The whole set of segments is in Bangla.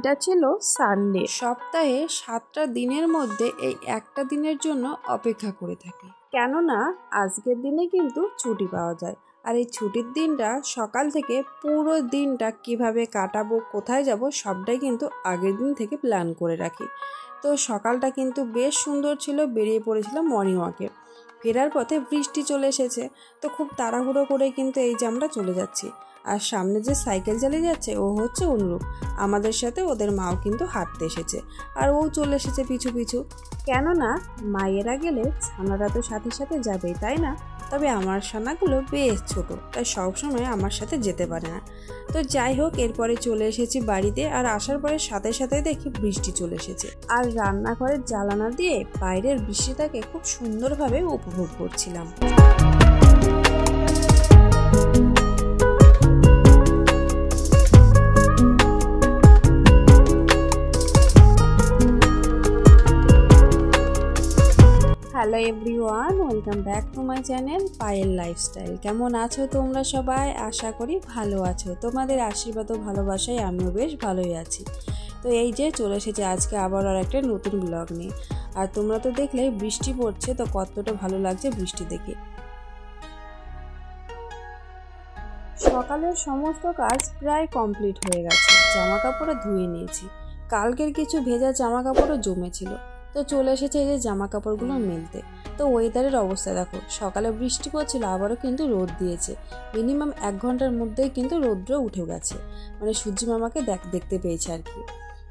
দিনটা ছিল সানডে। সপ্তাহে 7টা দিনের মধ্যে এই একটা দিনের জন্য অপেক্ষা করে থাকি, কেননা আজকের দিনে কিন্তু ছুটি পাওয়া যায়। আর এই ছুটির দিনটা সকাল থেকে পুরো দিনটা কিভাবে কাটাবো, কোথায় যাব, সবটাই কিন্তু আগের দিন থেকে প্ল্যান করে রাখি। তো সকালটা কিন্তু বেশ সুন্দর ছিল, বেরিয়ে পড়েছিলাম মর্নিং ওয়াকে। ফেরার পথে বৃষ্টি চলে এসেছে, তো খুব তাড়াহুড়ো করে কিন্তু এই যে আমরা চলে যাচ্ছি। আর সামনে যে সাইকেল চালিয়ে যাচ্ছে ও হচ্ছে অনুরূপ, আমাদের সাথে ওদের মাও কিন্তু হাঁটতে এসেছে, আর ও চলে এসেছে পিছু পিছু। কেননা মায়েরা গেলে ছানারা তো সাথে সাথে যাবেই, তাই না? তবে আমার ছানাগুলো বেশ ছোট, তাই সবসময় আমার সাথে যেতে পারে না। তো যাই হোক, এরপরে চলে এসেছি বাড়িতে, আর আসার পরে সাথে সাথে দেখি বৃষ্টি চলে এসেছে। আর রান্নাঘরের জানালা দিয়ে বাইরের বৃষ্টিটাকে খুব সুন্দরভাবে উপভোগ করছিলাম। Hello everyone, welcome back to my channel Payel lifestyle. কেমন আছো তোমরা সবাই? আশা করি ভালো আছো। তোমাদের আশীর্বাদ ও ভালোবাসায় আমিও বেশ ভালোই আছি। তো এই যে চলে এসেছে আজকে আবার আর একটা নতুন ব্লগ নিয়ে। আর তোমরা তো দেখলে বৃষ্টি পড়ছে, তো কতটা ভালো লাগছে বৃষ্টি দেখে। সকালের সমস্ত কাজ প্রায় কমপ্লিট হয়ে গেছে, জামা কাপড়ও ধুয়ে নিয়েছি। কালকের কিছু ভেজা জামা কাপড়ও জমেছিল, তো চলে এসেছে এই যে জামা কাপড়গুলো মেলতে। তো ওয়েদারের অবস্থা দেখো, সকালে বৃষ্টি পড়ছিল, আবারও কিন্তু রোদ দিয়েছে। মিনিমাম 1 ঘন্টার মধ্যেই কিন্তু রোদ্র উঠে গেছে, মানে সূর্যি মামাকে দেখতে পেয়েছে আর কি।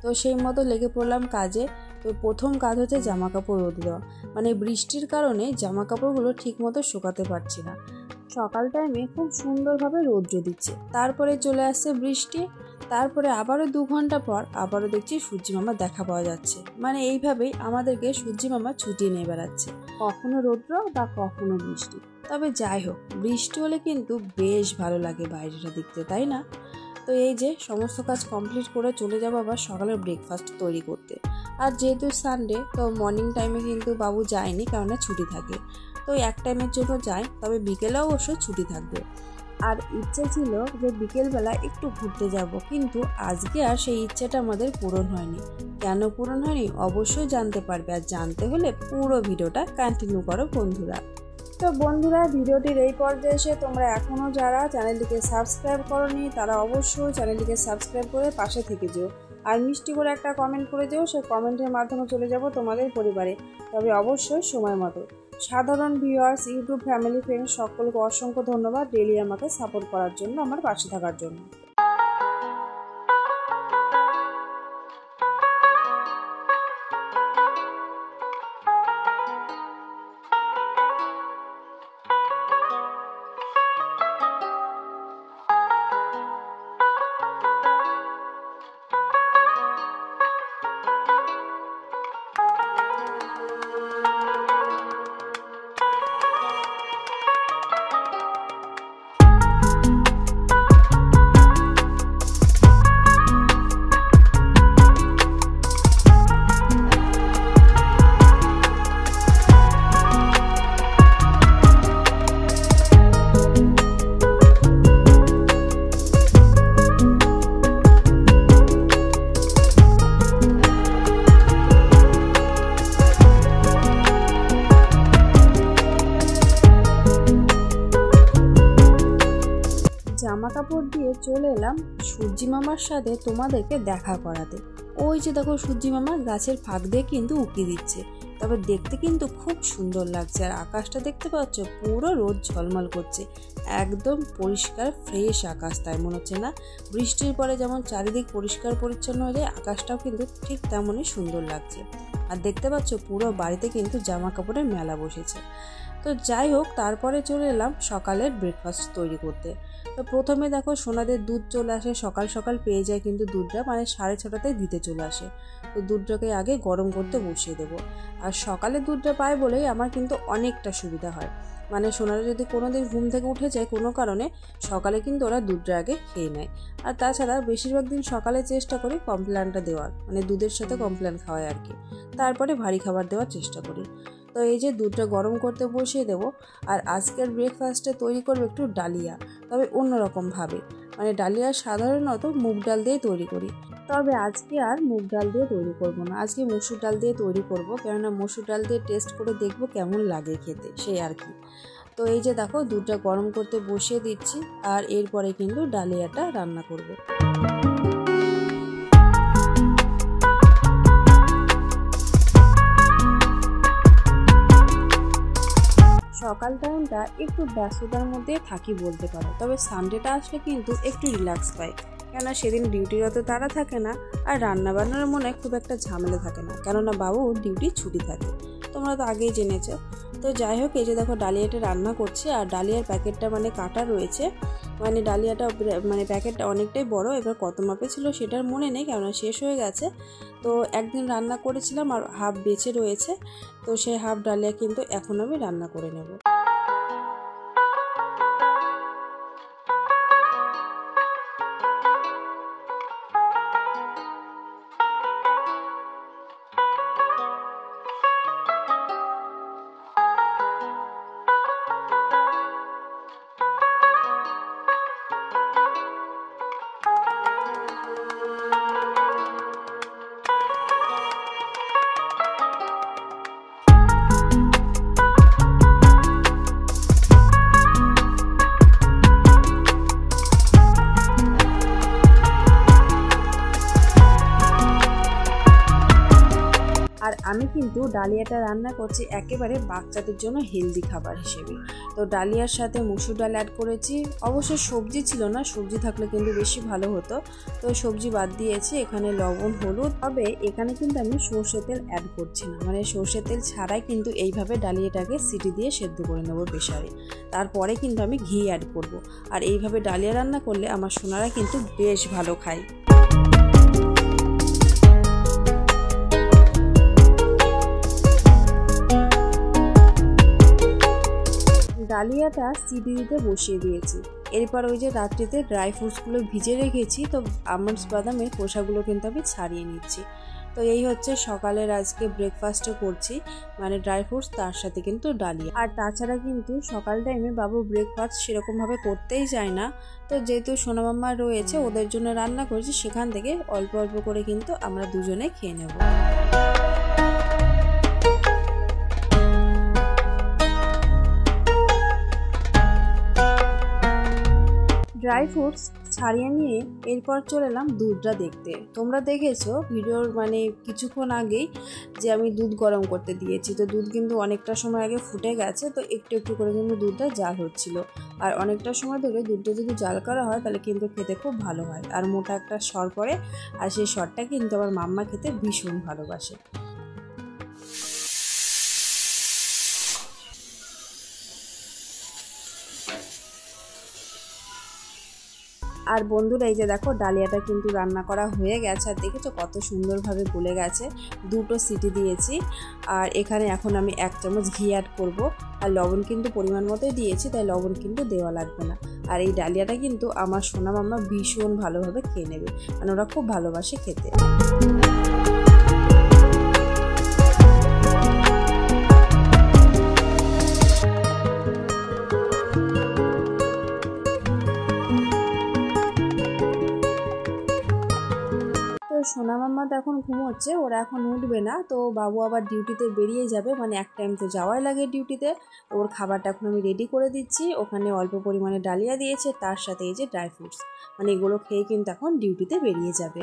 তো সেই মতো লেগে পড়লাম কাজে। তো প্রথম কাজ হচ্ছে জামা কাপড় রোদ দেওয়া, মানে বৃষ্টির কারণে জামা কাপড়গুলো ঠিক মতো শুকাতে পারছি না। সকাল টাইমে খুব সুন্দরভাবে রৌদ্র দিচ্ছে, তারপরে চলে আসছে বৃষ্টি, তারপরে আবারও 2 ঘন্টা পর আবারও দেখছি সূর্যি মামা দেখা পাওয়া যাচ্ছে। মানে এইভাবেই আমাদেরকে সূর্যি মামা ছুটিয়ে নিয়ে বেড়াচ্ছে, কখনো রৌদ্র বা কখনো বৃষ্টি। তবে যাই হোক, বৃষ্টি হলে কিন্তু বেশ ভালো লাগে বাইরেটা দেখতে, তাই না? তো এই যে সমস্ত কাজ কমপ্লিট করে চলে যাবো আবার সকালের ব্রেকফাস্ট তৈরি করতে। আর যেহেতু সানডে, তো মর্নিং টাইমে কিন্তু বাবু যায়নি, কেননা ছুটি থাকে। তো এক টাইমের জন্য যাই, তবে বিকেলেও অবশ্য ছুটি থাকবে। আর ইচ্ছে ছিল যে বিকেলবেলা একটু ঘুরতে যাব, কিন্তু আজকে আর সেই ইচ্ছেটা আমাদের পূরণ হয়নি। কেন পূরণ হয়নি অবশ্যই জানতে পারবে, আর জানতে হলে পুরো ভিডিওটা কন্টিনিউ করো বন্ধুরা। তো বন্ধুরা, ভিডিওটির এই পর্যায়ে এসে তোমরা এখনও যারা চ্যানেলটিকে সাবস্ক্রাইব করোনি, তারা অবশ্যই চ্যানেলটিকে সাবস্ক্রাইব করে পাশে থেকে যেও। আর মিষ্টি করে একটা কমেন্ট করে যেও, সেই কমেন্টের মাধ্যমে চলে যাব তোমাদের পরিবারে, তবে অবশ্যই সময় মতো। সাধারণ ভিউয়ার্স, ইউটিউব ফ্যামিলি ফ্রেন্ডস সকলকে অসংখ্য ধন্যবাদ ডেইলি আমাকে সাপোর্ট করার জন্য, আমার পাশে থাকার জন্য। জামা কাপড় দিয়ে চলে এলাম সূর্যি মামার সাথে তোমাদেরকে দেখা করাতে। ওই যে দেখো, সূর্যি মামা গাছের ফাঁক দিয়ে কিন্তু উঁকি দিচ্ছে, তবে দেখতে কিন্তু খুব সুন্দর লাগছে। আর আকাশটা দেখতে পাচ্ছ, পুরো রোদ ঝলমল করছে, একদম পরিষ্কার ফ্রেশ আকাশ, তাই মনে হচ্ছে না? বৃষ্টির পরে যেমন চারিদিক পরিষ্কার পরিচ্ছন্ন হয়ে যায়, আকাশটাও কিন্তু ঠিক তেমনই সুন্দর লাগছে। আর দেখতে পাচ্ছ পুরো বাড়িতে কিন্তু জামা কাপড়ের মেলা বসেছে। তো যাই হোক, তারপরে চলে এলাম সকালের ব্রেকফাস্ট তৈরি করতে। তো প্রথমে দেখো, সোনাদের দুধ চলে আসে, সকাল সকাল পেয়ে যায় কিন্তু দুধটা, মানে 6:30টায় দিতে চলে আসে। তো দুধটাকে আগে গরম করতে বসিয়ে দেবো। আর সকালে দুধটা পায় বলেই আমার কিন্তু অনেকটা সুবিধা হয়, মানে সোনারা যদি কোনোদিন ঘুম থেকে উঠে যায় কোনো কারণে, সকালে কিন্তু ওরা দুধটা আগে খেয়ে নেয়। আর তাছাড়া বেশিরভাগ দিন সকালে চেষ্টা করি কমপ্ল্যানটা দেওয়ার, মানে দুধের সাথে কমপ্ল্যান খাওয়াই আর কি, তারপরে ভারী খাবার দেওয়ার চেষ্টা করি। তো এই যে দুধটা গরম করতে বসিয়ে দেবো। আর আজকের ব্রেকফাস্টে তৈরি করবো একটু ডালিয়া, তবে অন্যরকমভাবে, মানে ডালিয়া সাধারণত মুগ ডাল দিয়ে তৈরি করি, তবে আজকে আর মুগ ডাল দিয়ে তৈরি করব না, আজকে মসুর ডাল দিয়ে তৈরি করব, কেননা মসুর ডাল দিয়ে টেস্ট করে দেখব কেমন লাগে খেতে, সেই আর কি। তো এই যে দেখো দুধটা গরম করতে বসিয়ে দিচ্ছি, আর এরপরে কিন্তু ডালিয়াটা রান্না করব। সকাল টাইমটা একটু ব্যস্ততার মধ্যে থাকি বলতে পারো, তবে সানডেটা আসলে কিন্তু একটু রিল্যাক্স পাই, কেননা সেদিন ডিউটির অত তাড়া থাকে না, আর রান্নাবান্নার মনে খুব একটা ঝামেলা থাকে না, কেননা বাবু ডিউটি ছুটি থাকে, তোমরা তো আগেই জেনেছো। তো যাই হোক, এই যে দেখো ডালিয়াটা রান্না করছি, আর ডালিয়ার প্যাকেটটা মানে কাটা রয়েছে, মানে ডালিয়াটা মানে প্যাকেটটা অনেকটাই বড়, এবার কত মাপে ছিল সেটার মনে নেই, কেননা শেষ হয়ে গেছে। তো একদিন রান্না করেছিলাম আর হাফ বেঁচে রয়েছে, তো সেই হাফ ডালিয়া কিন্তু এখন আমি রান্না করে নেব। আর আমি কিন্তু ডালিয়াটা রান্না করছি একেবারে বাচ্চাদের জন্য হেলদি খাবার হিসেবে। তো ডালিয়ার সাথে মসুর ডাল অ্যাড করেছি, অবশ্য সবজি ছিল না, সবজি থাকলে কিন্তু বেশি ভালো হতো, তো সবজি বাদ দিয়েছি। এখানে লবণ, হলুদ, তবে এখানে কিন্তু আমি সর্ষের তেল অ্যাড করছি না, মানে সর্ষের তেল ছাড়াই কিন্তু এইভাবে ডালিয়াটাকে সিটি দিয়ে সেদ্ধ করে নেবো প্রেসারে, তারপরে কিন্তু আমি ঘি অ্যাড করব। আর এইভাবে ডালিয়া রান্না করলে আমার সোনারা কিন্তু বেশ ভালো খায়। ডালিয়াটা সিটি দিতে বসিয়ে দিয়েছি, এরপর ওই যে রাত্রিতে ড্রাই ফ্রুটসগুলো ভিজে রেখেছি, তো আমন্ডস বাদামের খোসাগুলো কিন্তু আমি ছাড়িয়ে নিচ্ছি। তো এই হচ্ছে সকালের আজকে ব্রেকফাস্টও করছি, মানে ড্রাই ফ্রুটস তার সাথে কিন্তু ডালিয়া। আর তাছাড়া কিন্তু সকাল টাইমে বাবু ব্রেকফাস্ট সেরকমভাবে করতেই চায় না, তো যেহেতু সোনা মাম্মা রয়েছে ওদের জন্য রান্না করেছি, সেখান থেকে অল্প অল্প করে কিন্তু আমরা দুজনে খেয়ে নেব। ড্রাই ফ্রুটস ছাড়িয়ে নিয়ে এরপর চলে এলাম দুধটা দেখতে। তোমরা দেখেছো ভিডিওর মানে কিছুক্ষণ আগেই যে আমি দুধ গরম করতে দিয়েছি, তো দুধ কিন্তু অনেকটা সময় আগে ফুটে গেছে, তো একটু একটু করে কিন্তু দুধটা জাল হচ্ছিল। আর অনেকটা সময় ধরে দুধটা যদি জাল করা হয় তাহলে কিন্তু খেতে খুব ভালো হয়, আর মোটা একটা সর পড়ে, আর সেই সরটা কিন্তু আমার মাম্মা খেতে ভীষণ ভালোবাসে। আর বন্ধুরা এই যে দেখো ডালিয়াটা কিন্তু রান্না করা হয়ে গেছে, আর দেখেছো কত সুন্দরভাবে গলে গেছে, দুটো সিটি দিয়েছি। আর এখানে এখন আমি 1 চামচ ঘি অ্যাড করব, আর লবণ কিন্তু পরিমাণ মতোই দিয়েছি, তাই লবণ কিন্তু দেওয়া লাগবে না। আর এই ডালিয়াটা কিন্তু আমার সোনা মাম্মা ভীষণ ভালোভাবে খেয়ে নেবে, মানে ওরা খুব ভালোবাসে খেতে। সোনা মাম্মা তো এখন ঘুমোচ্ছে, ওরা এখন উঠবে না, তো বাবু আবার ডিউটিতে বেরিয়ে যাবে, মানে এক টাইম তো যাওয়াই লাগে ডিউটিতে। তো ওর খাবারটা এখন আমি রেডি করে দিচ্ছি, ওখানে অল্প পরিমাণে ডালিয়া দিয়েছে, তার সাথে এই যে ড্রাই ফ্রুটস, মানে এগুলো খেয়ে কিন্তু এখন ডিউটিতে বেরিয়ে যাবে।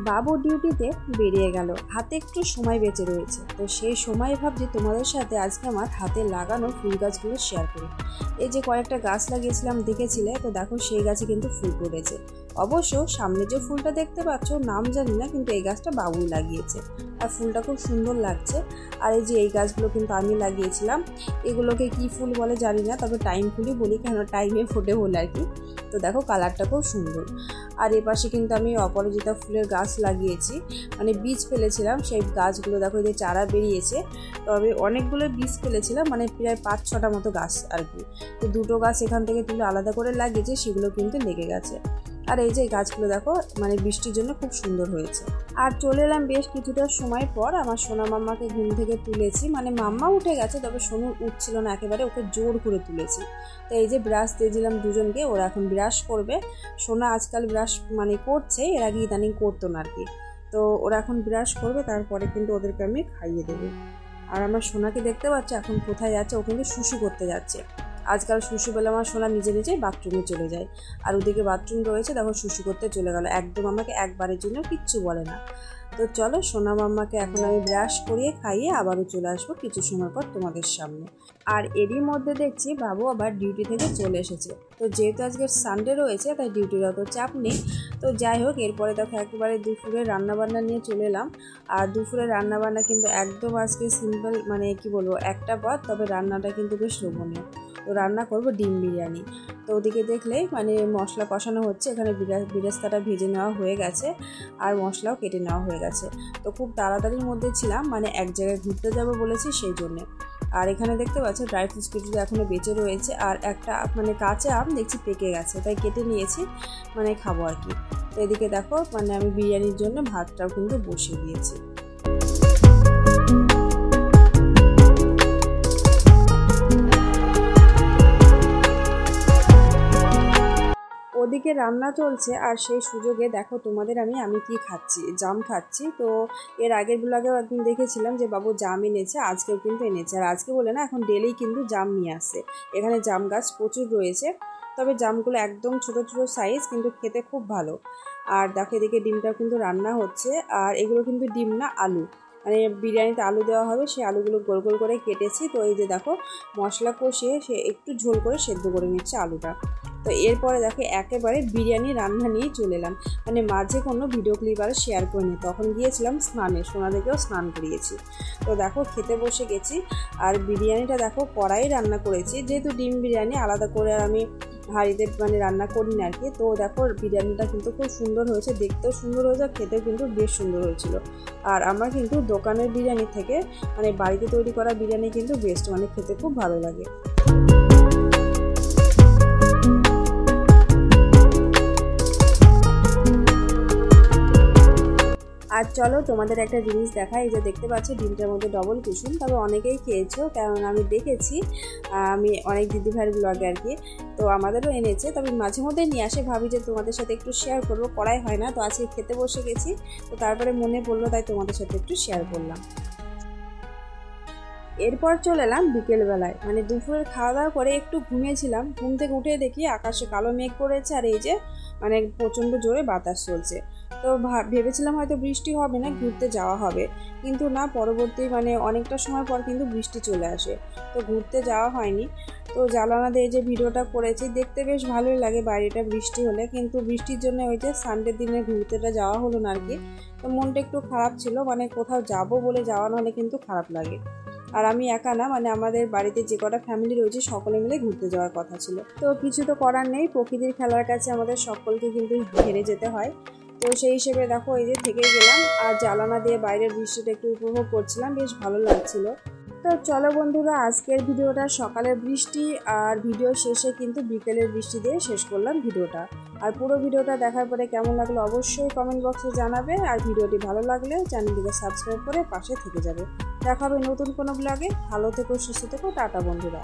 বাবু ডিউটিতে বেরিয়ে গেল, হাতে একটু সময় বেঁচে রয়েছে, তো সেই সময় ভাবছি তোমাদের সাথে আজকে আমার হাতে লাগানো ফুল গাছগুলো শেয়ার করি। এই যে কয়েকটা গাছ লাগিয়েছিলাম দেখেছিলে, তো দেখো সেই গাছে কিন্তু ফুল পড়েছে। অবশ্য সামনে যে ফুলটা দেখতে পাচ্ছ নাম জানি না, কিন্তু এই গাছটা বাবুই লাগিয়েছে, আর ফুলটা খুব সুন্দর লাগছে। আর এই যে এই গাছগুলো কিন্তু আমি লাগিয়েছিলাম, এগুলোকে কি ফুল বলে জানি না, তবে টাইম ফুলই বলি, কেন টাইমে ফোটে বলে আর কি। তো দেখো কালারটা খুব সুন্দর। আর এপাশে কিন্তু আমি অপরাজিতা ফুলের গাছ লাগিয়েছি, মানে বীজ ফেলেছিলাম, সেই গাছগুলো দেখো এই যে চারা বেরিয়েছে। তবে অনেকগুলো বীজ ফেলেছিলাম, মানে প্রায় 5-6টা মতো গাছ আর কি। তো দুটো গাছ এখান থেকে তুলে আলাদা করে লাগিয়েছি, সেগুলো কিন্তু লেগে গেছে। আর এই যে গাছগুলো দেখো মানে বৃষ্টির জন্য খুব সুন্দর হয়েছে। আর চলে এলাম বেশ কিছুটা সময় পর। আমার সোনা মাম্মাকে ঘুম থেকে তুলেছি, মানে মাম্মা উঠে গেছে, তবে সোনু উঠছিল না একেবারে, ওকে জোর করে তুলেছি। তো এই যে ব্রাশ দিয়ে দিলাম দুজনকে, ওরা এখন ব্রাশ করবে। সোনা আজকাল ব্রাশ মানে করছে, এর আগে ইদানিং করতো না আর কি। তো ওরা এখন ব্রাশ করবে, তারপরে কিন্তু ওদেরকে আমি খাইয়ে দেবো। আর আমার সোনাকে দেখতে পাচ্ছি এখন কোথায় যাচ্ছে, ও কিন্তু শুশু করতে যাচ্ছে। আজকাল শুশু বেলা আমার সোনা নিজে নিজেই বাথরুমে চলে যায়। আর ওদিকে বাথরুম রয়েছে, দেখো শুশু করতে চলে গেল, একদম আমাকে একবারের জন্য কিচ্ছু বলে না। তো চলো সোনা মাম্মাকে এখন আমি ব্রাশ করিয়ে খাইয়ে আবারও চলে আসবো কিছু সময় পর তোমাদের সামনে। আর এরই মধ্যে দেখছি বাবু আবার ডিউটি থেকে চলে এসেছে। তো যেহেতু আজকে সানডে রয়েছে তাই ডিউটির অত চাপ নেই। তো যাই হোক, এরপরে দেখো একেবারে দুপুরে রান্নাবান্না নিয়ে চলে এলাম। আর দুপুরে রান্নাবান্না কিন্তু একদম আজকে সিম্পল, মানে কি বলবো, একটা পদ, তবে রান্নাটা কিন্তু বেশ লোভনীয়। তো রান্না করব ডিম বিরিয়ানি। তো ওদিকে দেখলে মানে মশলা কষানো হচ্ছে, এখানে বেরেস্তাটা ভেজে নেওয়া হয়ে গেছে আর মশলাও কেটে নেওয়া হয়ে গেছে। তো খুব তাড়াতাড়ির মধ্যে ছিলাম, মানে এক জায়গায় ঘুরতে যাব বলেছি সেই জন্যে। আর এখানে দেখতে পাচ্ছ ড্রাই ফ্রুটস কিছুটা এখনও বেঁচে রয়েছে, আর একটা মানে কাঁচা আম দেখছি পেকে গেছে, তাই কেটে নিয়েছি, মানে খাবো আর কি। তো এদিকে দেখো মানে আমি বিরিয়ানির জন্য ভাতটাও কিন্তু বসিয়ে দিয়েছি। ওদিকে রান্না চলছে, আর সেই সুযোগে দেখো তোমাদের আমি কি খাচ্ছি, জাম খাচ্ছি। তো এর আগের ব্লগেও একদিন দেখেছিলাম যে বাবু জাম এনেছে, আজকেও কিন্তু এনেছে। আর আজকে বলে না, এখন ডেলি কিন্তু জাম নিয়ে আসে। এখানে জাম গাছ প্রচুর রয়েছে, তবে জামগুলো একদম ছোট ছোট সাইজ, কিন্তু খেতে খুব ভালো। আর দেখো এদিকে ডিমটাও কিন্তু রান্না হচ্ছে, আর এগুলো কিন্তু ডিম না, আলু, মানে বিরিয়ানিতে আলু দেওয়া হবে, সেই আলুগুলো গোল গোল করে কেটেছি। তো এই যে দেখো মশলা কষিয়ে সে একটু ঝোল করে সেদ্ধ করে নিচ্ছে আলুটা। তো এরপরে দেখো একেবারে বিরিয়ানি রান্না নিয়ে চলে এলাম, মানে মাঝে কোনো ভিডিও ক্লিপ আর শেয়ার করিনি, তখন গিয়েছিলাম স্নানে, সোনাদেরকেও স্নান করিয়েছি। তো দেখো খেতে বসে গেছি। আর বিরিয়ানিটা দেখো কড়াই রান্না করেছি, যেহেতু ডিম বিরিয়ানি আলাদা করে আর আমি হাঁড়িতে মানে রান্না করি না আর কি। তো দেখো বিরিয়ানিটা কিন্তু খুব সুন্দর হয়েছে, দেখতেও সুন্দর হয়েছে, খেতেও কিন্তু বেশ সুন্দর হয়েছিল। আর আমার কিন্তু দোকানের বিরিয়ানি থেকে মানে বাড়িতে তৈরি করা বিরিয়ানি কিন্তু বেস্ট, মানে খেতে খুব ভালো লাগে। আর চলো তোমাদের একটা জিনিস দেখাই, এই যে দেখতে পাচ্ছ ডিমটার মধ্যে ডবল কুসুম, তবে অনেকেই খেয়েছো, কারণ আমি দেখেছি আমি অনেক দিদিভাইয়ের ব্লগে আর কি। তো আমাদেরও এনেছে, তবে মাঝে মধ্যে নিয়ে আসে, ভাবি যে তোমাদের সাথে একটু শেয়ার করবো, করাই হয় না। তো আজকে খেতে বসে গেছি, তো তারপরে মনে পড়লো, তাই তোমাদের সাথে একটু শেয়ার করলাম। এরপর চলে এলাম বিকেলবেলায়, মানে দুপুরের খাওয়া দাওয়া করে একটু ঘুমিয়েছিলাম, ঘুম থেকে উঠে দেখি আকাশে কালো মেঘ করেছে, আর এই যে মানে প্রচণ্ড জোরে বাতাস চলছে। তো ভেবেছিলাম হয়তো বৃষ্টি হবে না, ঘুরতে যাওয়া হবে, কিন্তু না, পরবর্তী মানে অনেকটা সময় পর কিন্তু বৃষ্টি চলে আসে। তো ঘুরতে যাওয়া হয়নি। তো জানালা দিয়ে যে ভিডিওটা করেছি, দেখতে বেশ ভালোই লাগে বাইরেটা বৃষ্টি হলে, কিন্তু বৃষ্টির জন্য ওই যে সানডের দিনে ঘুরতেটা যাওয়া হলো না আর কি। তো মনটা একটু খারাপ ছিল, মানে কোথাও যাব বলে যাওয়া না হলে কিন্তু খারাপ লাগে। আর আমি একা না, মানে আমাদের বাড়িতে যে কটা ফ্যামিলি রয়েছে সকলে মিলে ঘুরতে যাওয়ার কথা ছিল। তো কিছু তো করার নেই, প্রকৃতির খেলার কাছে আমাদের সকলকে কিন্তু হেরে যেতে হয়। তো সেই হিসেবে দেখো এই যে থেকে গেলাম, আর জানালা দিয়ে বাইরের দৃশ্যটা একটু উপভোগ করছিলাম, বেশ ভালো লাগছিল। তো চলো বন্ধুরা, আজকের ভিডিওটা সকালের বৃষ্টি আর ভিডিও শেষে কিন্তু বিকেলের বৃষ্টি দিয়ে শেষ করলাম ভিডিওটা। আর পুরো ভিডিওটা দেখার পরে কেমন লাগলো অবশ্যই কমেন্ট বক্সে জানাবে, আর ভিডিওটি ভালো লাগলে চ্যানেলটিকে সাবস্ক্রাইব করে পাশে থেকে যাবে। দেখা হবে নতুন কোনো ব্লগে। ভালো থেকো, সুস্থ থেকো, টাটা বন্ধুরা।